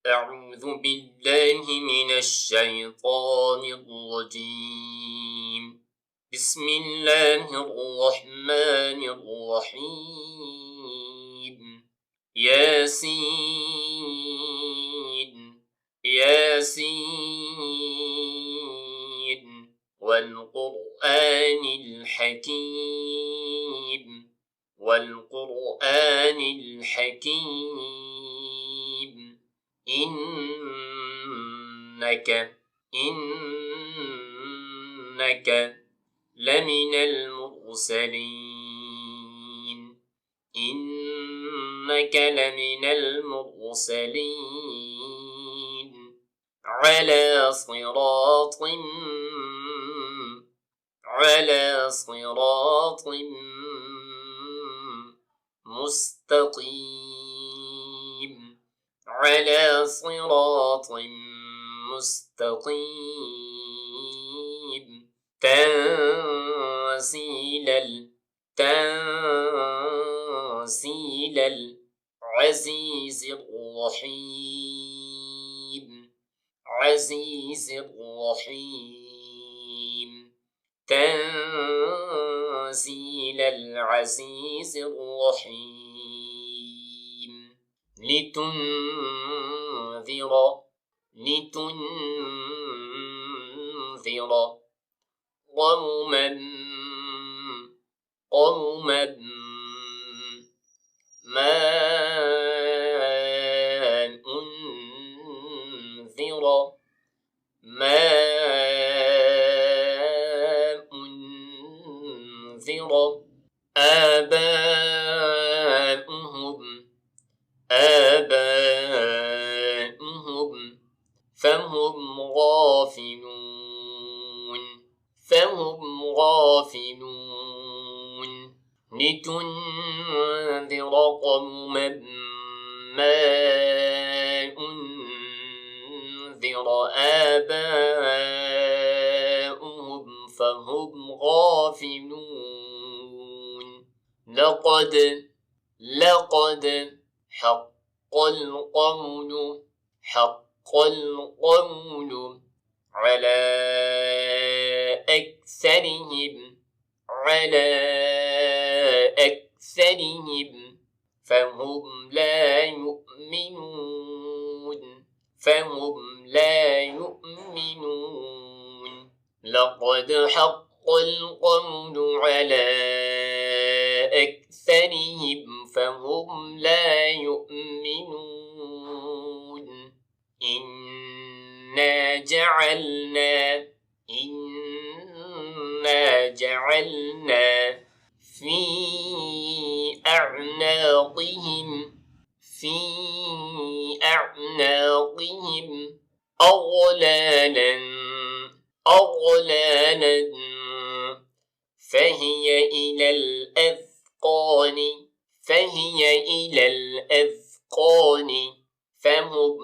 أعوذ بالله من الشيطان الرجيم. بسم الله الرحمن الرحيم. ياسين ياسين والقرآن الحكيم والقرآن الحكيم. إنك لمن المرسلين. إنك لمن المرسلين على صراط مستقيم. على صراط مستقيم. تنزيل العزيز الرحيم. عزيز الرحيم. تنزيل العزيز الرحيم. لتنذر قوما ما أنذر آباؤهم فهم غافلون. لتنذر قوما ما أنذر آباؤهم فهم غافلون. لقد حق القول على أكثرهم فهم لا يؤمنون. لقد حق القول على أكثرهم فهم لا يؤمنون. إنا جعلنا في أعناقهم أغلالا فهي إلى الأذقان فهم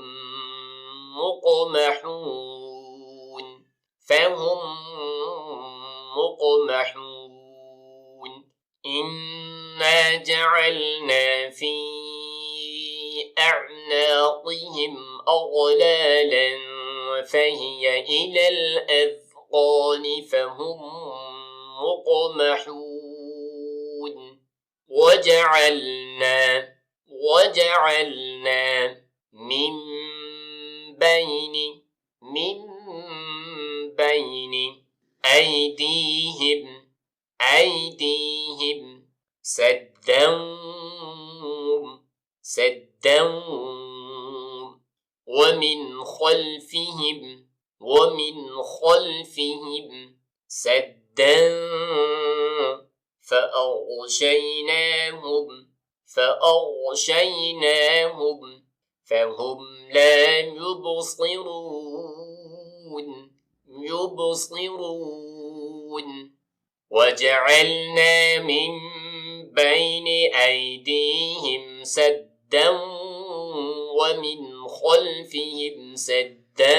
مقمحون. إنا جعلنا في أعناقهم أغلالا فهي إلى الأذقان فهم مقمحون. وجعلنا من بين أيديهم سدا ومن خلفهم سدا فأغشيناهم فهم لا يبصرون. وجعلنا من بين أيديهم سدا ومن خلفهم سدا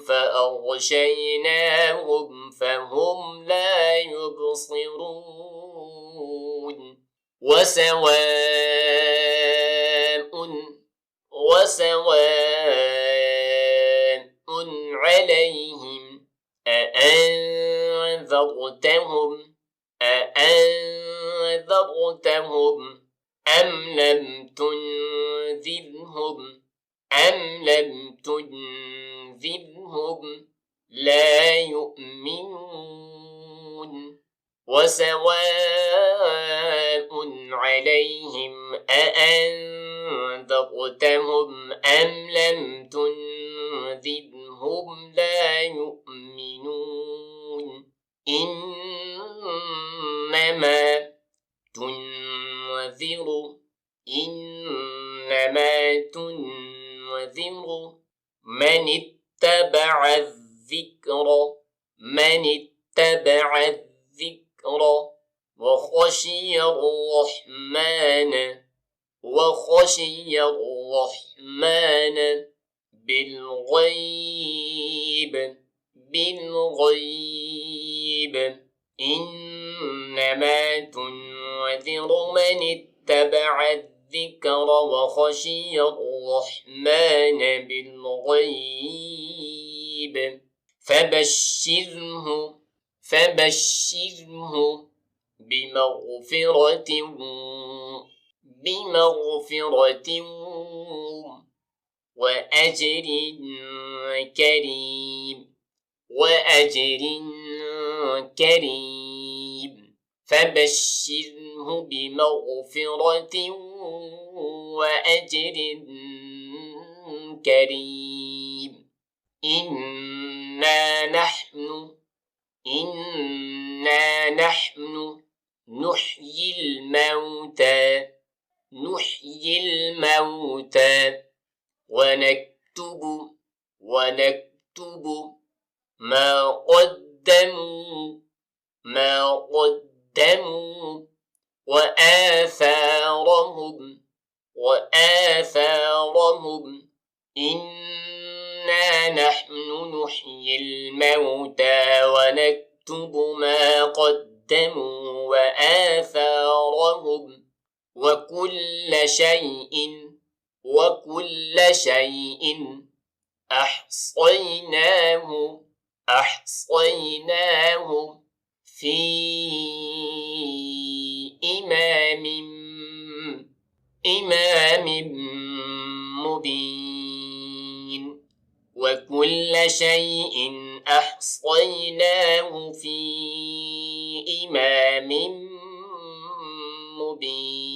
فأغشيناهم فهم لا يبصرون. وسواء وسواء عليهم أأنذرتهم أم لم تنذرهم لا يؤمنون وسواء عليهم أأنذرتهم أم لم تنذرهم لا يؤمنون إنما تنذر من اتبع الذكر وخشي الرحمن بالغيب إنما تنذر من اتبع الذكر وخشي الرحمن بالغيب فبشره بمغفرة وأجر كريم فبشره بمغفرة وأجر كريم إنا نحن نحيي الموتى ونكتب ما قدموا وآثارهم إنا نحن نحيي الموتى ونكتب ما قدموا وآثارهم وكل شيء أحصيناه في إمام مبين وكل شيء أحصيناه في إمام مبين